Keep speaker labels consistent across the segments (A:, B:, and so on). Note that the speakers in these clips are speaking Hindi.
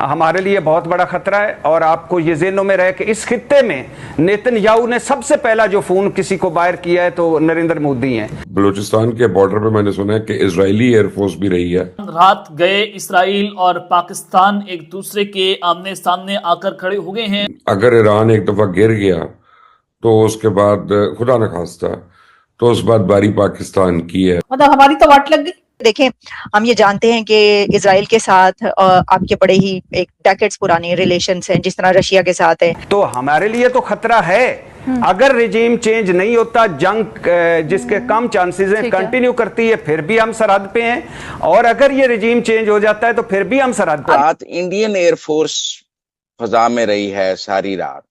A: हमारे लिए बहुत बड़ा खतरा है। और आपको ये ज़हनों में रहे कि इस खित्ते में नेतन्याहू ने सबसे पहला जो फोन किसी को बाहर किया है तो नरेंद्र मोदी हैं।
B: बलूचिस्तान के बॉर्डर पे मैंने सुना है कि इजरायली एयरफोर्स भी रही है।
C: रात गए इसराइल और पाकिस्तान एक दूसरे के आमने सामने आकर खड़े हो गए हैं।
B: अगर ईरान एक दफा गिर गया तो उसके बाद खुदा न खास्ता तो उस बाद बारी पाकिस्तान की है।
D: मतलब हमारी तो वाट लग गई। देखें, हम ये जानते हैं कि इजराइल के साथ आपके बड़े ही एक डेकेड्स पुराने रिलेशंस हैं, जिस तरह रशिया के साथ है।
A: तो हमारे लिए तो खतरा है। अगर रिजीम चेंज नहीं होता, जंग जिसके कम चांसेस हैं कंटिन्यू करती है, फिर भी हम सरहद पे हैं। और अगर ये रिजीम चेंज हो जाता है तो फिर भी हम सरहद पे।
E: रात इंडियन एयरफोर्स फजा में रही है सारी रात,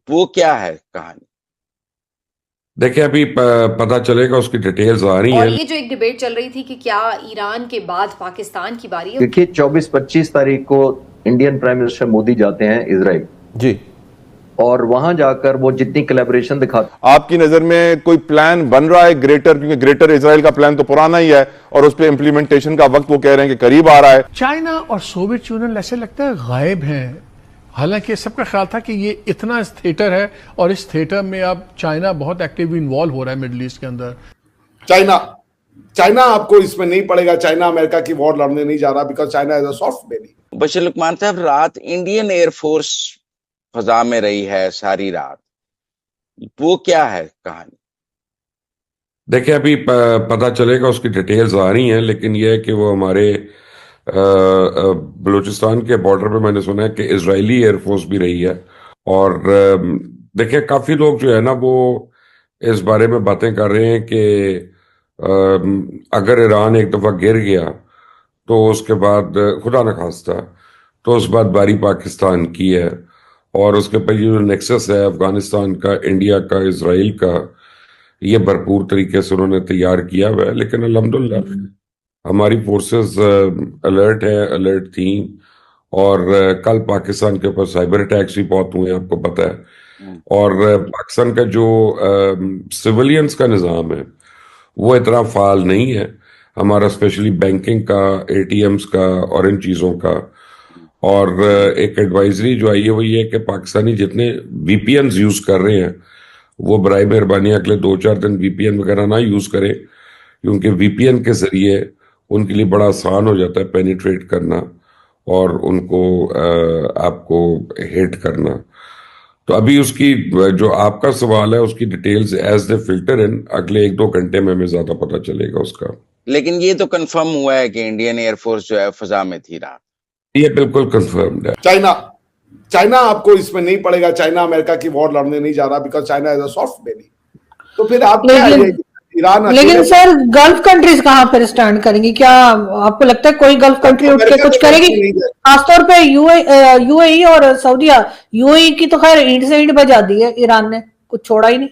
E: वो क्या है कहानी?
B: देखिए अभी पता चलेगा, उसकी डिटेल्स आ रही हैं।
F: और ये जो एक डिबेट चल रही थी कि क्या ईरान के बाद पाकिस्तान की बारी है।
G: देखिए 24-25 तारीख को इंडियन प्राइम मिनिस्टर मोदी जाते हैं इजराइल
H: जी,
G: और वहां जाकर वो जितनी कोलैबोरेशन दिखाते।
H: आपकी नजर में कोई प्लान बन रहा है ग्रेटर, क्योंकि ग्रेटर इजराइल का प्लान तो पुराना ही है और उस पर इंप्लीमेंटेशन का वक्त वो कह रहे हैं कि करीब आ रहा है।
I: चाइना और सोवियत यूनियन ऐसे लगता है गायब हैं। हालांकि सबका ख्याल था कि ये इतना थिएटर है और इस थिएटर में अब चाइना बहुत एक्टिव इन्वॉल्व हो रहा है मिडिल ईस्ट के अंदर।
J: चाइना आपको इसमें नहीं पड़ेगा। चाइना अमेरिका की वॉर लड़ने नहीं जा रहा, because China is a soft baby.
E: Bashir Luqman साहब, रात इंडियन एयरफोर्स फजा में रही है सारी रात, वो क्या है कहानी?
B: देखिए अभी पता चलेगा, उसकी डिटेल्स आ रही हैं। लेकिन यह है कि वो हमारे बलूचिस्तान के बॉर्डर पे मैंने सुना है कि इजरायली एयरफोर्स भी रही है। और देखिए काफी लोग जो है ना वो इस बारे में बातें कर रहे हैं कि अगर ईरान एक दफा गिर गया तो उसके बाद खुदा न खास्ता तो उस बाद बारी पाकिस्तान की है। और उसके पर ये जो नेक्सस है अफगानिस्तान का, इंडिया का, इजराइल का, ये भरपूर तरीके से उन्होंने तैयार किया हुआ है। लेकिन अल्हम्दुलिल्लाह हमारी फोर्सेस अलर्ट है, अलर्ट थी। और कल पाकिस्तान के ऊपर साइबर अटैक्स भी बहुत हुए, आपको पता है। और पाकिस्तान का जो सिविलियंस का निज़ाम है वो इतना फाल नहीं है हमारा, स्पेशली बैंकिंग का, एटीएम्स का और इन चीज़ों का। और एक एडवाइजरी जो आई है वो ये है कि पाकिस्तानी जितने वीपीएन यूज़ कर रहे हैं वो बराए मेहरबानी अगले 2-4 दिन वीपीएन वगैरह ना यूज़ करें, क्योंकि वीपीएन के ज़रिए उनके लिए बड़ा आसान हो जाता है पेनिट्रेट करना और उनको आपको हिट करना। तो अभी उसकी जो आपका सवाल है उसकी details as they filter in अगले 1-2 घंटे में हमें ज्यादा पता चलेगा उसका।
E: लेकिन ये तो कंफर्म हुआ है कि इंडियन एयरफोर्स जो है फजा में थी रात।
B: ये बिल्कुल कंफर्म्ड है।
J: चाइना आपको इसमें नहीं पड़ेगा। चाइना अमेरिका की वॉर लड़ने नहीं जा रहा, because China is a soft baby. तो फिर आप ईरान।
D: लेकिन सर गल्फ कंट्रीज कहाँ पर स्टैंड करेंगी? क्या आपको लगता है कोई गल्फ कंट्री उठ के कुछ करेगी? खासतौर पे यूएई और सऊदीया। यूएई की तो खैर ईंट से ईंट बजा दी है, ईरान ने कुछ छोड़ा ही नहीं।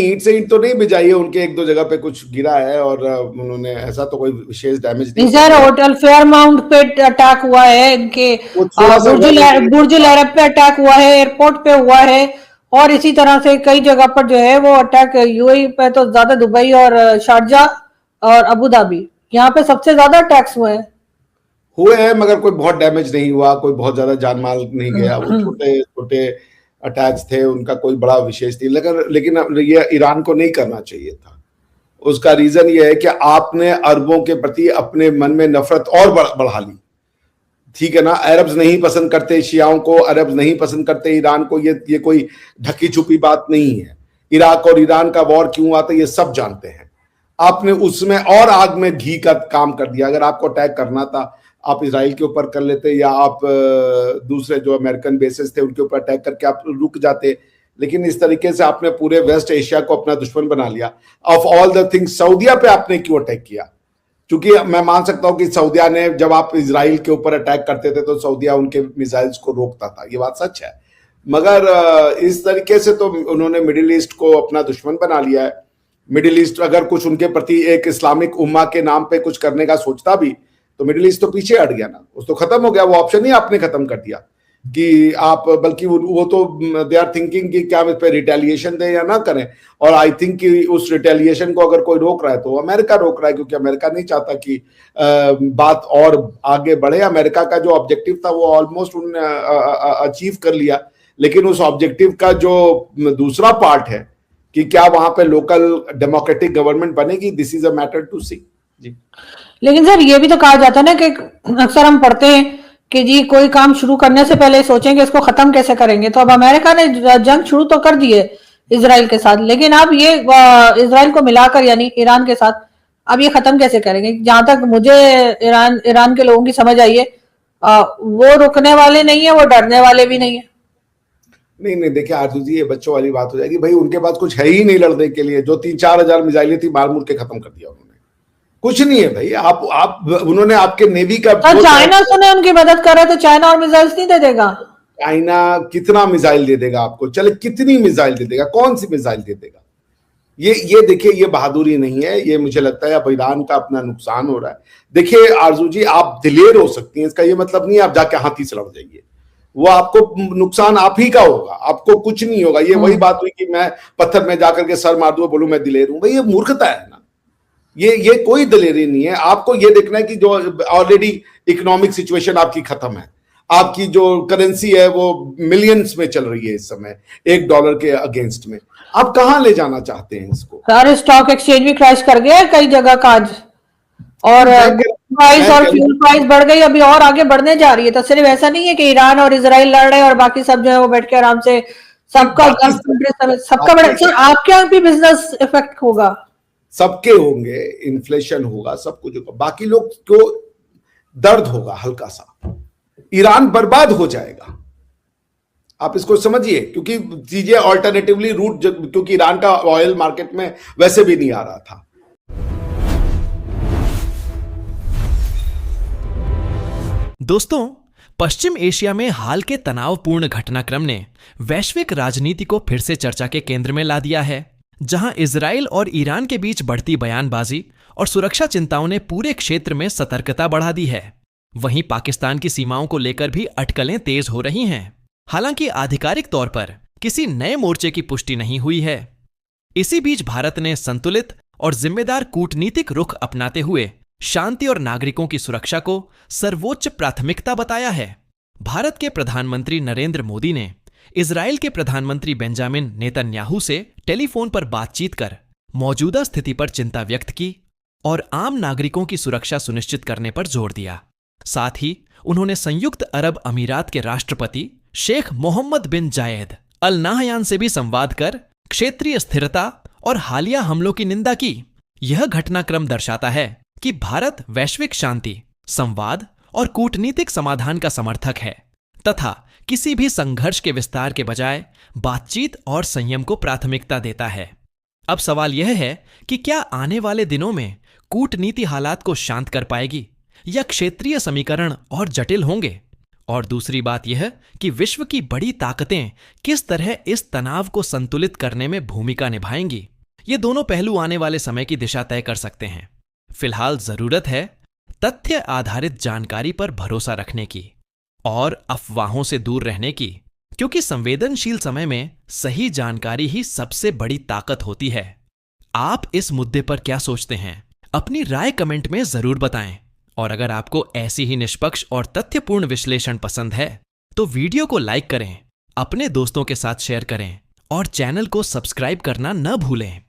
J: ईंट से ईंट तो नहीं बिजाई है, उनके 1-2 जगह पे कुछ गिरा है और उन्होंने ऐसा तो कोई विशेष डैमेज नहीं।
D: सर होटल फेयरमाउंट पे अटैक हुआ है, इनके बुर्ज अल अरब पे अटैक हुआ है, एयरपोर्ट पे हुआ है, और इसी तरह से कई जगह पर जो है वो अटैक यूएई पे तो ज्यादा, दुबई और शारजाह और अबू धाबी, यहाँ पे सबसे ज्यादा अटैक्स हुए हैं।
J: मगर कोई बहुत डैमेज नहीं हुआ, कोई बहुत ज्यादा जान माल नहीं गया। वो छोटे छोटे अटैक्स थे, उनका कोई बड़ा विशेष नहीं। लेकिन ये ईरान को नहीं करना चाहिए था। उसका रीजन ये है कि आपने अरबों के प्रति अपने मन में नफरत और बढ़ा ली। ठीक है ना, अरब्स नहीं पसंद करते शियाओं को, अरब्स नहीं पसंद करते ईरान को। ये कोई ढकी छुपी बात नहीं है। इराक और ईरान का वॉर क्यों आता है ये सब जानते हैं। आपने उसमें और आग में घी का काम कर दिया। अगर आपको अटैक करना था आप इजराइल के ऊपर कर लेते, या आप दूसरे जो अमेरिकन बेसेस थे उनके ऊपर अटैक करके आप रुक जाते। लेकिन इस तरीके से आपने पूरे वेस्ट एशिया को अपना दुश्मन बना लिया। ऑफ ऑल द थिंग्स सऊदीया पे आपने क्यों अटैक किया? क्योंकि मैं मान सकता हूं कि सऊदीया ने, जब आप इजराइल के ऊपर अटैक करते थे तो सऊदीया उनके मिसाइल्स को रोकता था, ये बात सच है। मगर इस तरीके से तो उन्होंने मिडिल ईस्ट को अपना दुश्मन बना लिया है। मिडिल ईस्ट अगर कुछ उनके प्रति एक इस्लामिक उम्मा के नाम पे कुछ करने का सोचता भी तो मिडिल ईस्ट तो पीछे हट गया ना, उस तो खत्म हो गया। वो ऑप्शन ही आपने खत्म कर दिया। कि आप, बल्कि वो तो दे आर थिंकिंग कि क्या हम इस पे रिटेलिएशन दें या ना करें। और आई थिंक कि उस रिटेलिएशन को अगर कोई रोक रहा है तो अमेरिका रोक रहा है, क्योंकि अमेरिका नहीं चाहता कि बात और आगे बढ़े। अमेरिका का जो ऑब्जेक्टिव था वो ऑलमोस्ट उन्होंने अचीव कर लिया, लेकिन उस ऑब्जेक्टिव का जो दूसरा पार्ट है कि क्या वहां पे लोकल डेमोक्रेटिक गवर्नमेंट बनेगी, this is a matter to see जी।
D: लेकिन सर ये भी तो कहा जाता है ना कि अक्सर हम पढ़ते हैं कि जी कोई काम शुरू करने से पहले सोचेंगे इसको खत्म कैसे करेंगे। तो अब अमेरिका ने जंग शुरू तो कर दी है इजराइल के साथ, लेकिन अब ये इजराइल को मिलाकर यानी ईरान के साथ अब ये खत्म कैसे करेंगे? जहां तक मुझे ईरान के लोगों की समझ आई है, वो रुकने वाले नहीं है, वो डरने वाले भी नहीं है।
J: नहीं देखिए आरजू जी, ये बच्चों वाली बात हो जाएगी। भाई उनके पास कुछ है ही नहीं लड़ने के लिए। जो 3-4 हजार मिसाइलें थी मार मुर के खत्म कर दिया उन्होंने। कुछ नहीं है भाई। आप उन्होंने आपके नेवी का,
D: तो चाइना सुने उनकी मदद कर रहा है तो चाइना और मिसाइल नहीं दे देगा?
J: चाइना कितना मिसाइल दे देगा आपको? चले कितनी मिसाइल दे देगा? कौन सी मिसाइल दे देगा? ये देखिए, ये बहादुरी नहीं है। ये मुझे लगता है अब ईरान का अपना नुकसान हो रहा है। देखिए आरजू जी, आप दिलेर हो सकती हैं, इसका ये मतलब नहीं आप जाके हाथी से लड़ जाइए। वो आपको नुकसान आप ही का होगा, आपको कुछ नहीं होगा। ये वही बात हुई कि मैं पत्थर में जाकर के सर मार दूं, बोलूं मैं दिलेर हूं। भाई ये मूर्खता है ना। ये कोई दिलेरी नहीं है। आपको ये देखना है कि जो ऑलरेडी इकोनॉमिक सिचुएशन आपकी खत्म है, आपकी जो करेंसी है वो मिलियंस में चल रही है इस समय $1 के अगेंस्ट में। आप कहां ले जाना चाहते हैं इसको?
D: सारे स्टॉक एक्सचेंज भी क्रैश कर गया है कई जगह का आज, और प्राइस और फ्यूल प्राइस बढ़ गई, अभी और आगे बढ़ने जा रही है। तो सिर्फ ऐसा नहीं है कि ईरान और इजराइल लड़ रहे हैं और बाकी सब जो है वो बैठ के आराम से सबका बड़ा। आपके यहाँ भी बिजनेस इफेक्ट होगा?
J: सबके होंगे, इन्फ्लेशन होगा, सब कुछ होगा। बाकी लोग को दर्द होगा हल्का सा। ईरान बर्बाद हो जाएगा, आप इसको समझिए, क्योंकि चीजें ऑल्टरनेटिवली रूट, क्योंकि ईरान का ऑयल मार्केट में वैसे भी नहीं आ रहा था।
K: दोस्तों, पश्चिम एशिया में हाल के तनावपूर्ण घटनाक्रम ने वैश्विक राजनीति को फिर से चर्चा के केंद्र में ला दिया है, जहां इजराइल और ईरान के बीच बढ़ती बयानबाजी और सुरक्षा चिंताओं ने पूरे क्षेत्र में सतर्कता बढ़ा दी है। वहीं पाकिस्तान की सीमाओं को लेकर भी अटकलें तेज हो रही हैं। हालांकि आधिकारिक तौर पर किसी नए मोर्चे की पुष्टि नहीं हुई है। इसी बीच भारत ने संतुलित और जिम्मेदार कूटनीतिक रुख अपनाते हुए शांति और नागरिकों की सुरक्षा को सर्वोच्च प्राथमिकता बताया है। भारत के प्रधानमंत्री नरेंद्र मोदी ने इजराइल के प्रधानमंत्री बेंजामिन नेतन्याहू से टेलीफोन पर बातचीत कर मौजूदा स्थिति पर चिंता व्यक्त की और आम नागरिकों की सुरक्षा सुनिश्चित करने पर जोर दिया। साथ ही उन्होंने संयुक्त अरब अमीरात के राष्ट्रपति शेख मोहम्मद बिन जायद अल नाहयान से भी संवाद कर क्षेत्रीय स्थिरता और हालिया हमलों की निंदा की। यह घटनाक्रम दर्शाता है कि भारत वैश्विक शांति, संवाद और कूटनीतिक समाधान का समर्थक है तथा किसी भी संघर्ष के विस्तार के बजाय बातचीत और संयम को प्राथमिकता देता है। अब सवाल यह है कि क्या आने वाले दिनों में कूटनीति हालात को शांत कर पाएगी या क्षेत्रीय समीकरण और जटिल होंगे? और दूसरी बात यह कि विश्व की बड़ी ताकतें किस तरह इस तनाव को संतुलित करने में भूमिका निभाएंगी? ये दोनों पहलू आने वाले समय की दिशा तय कर सकते हैं। फिलहाल जरूरत है तथ्य आधारित जानकारी पर भरोसा रखने की और अफवाहों से दूर रहने की, क्योंकि संवेदनशील समय में सही जानकारी ही सबसे बड़ी ताकत होती है। आप इस मुद्दे पर क्या सोचते हैं? अपनी राय कमेंट में जरूर बताएं। और अगर आपको ऐसी ही निष्पक्ष और तथ्यपूर्ण विश्लेषण पसंद है तो वीडियो को लाइक करें, अपने दोस्तों के साथ शेयर करें और चैनल को सब्सक्राइब करना न भूलें।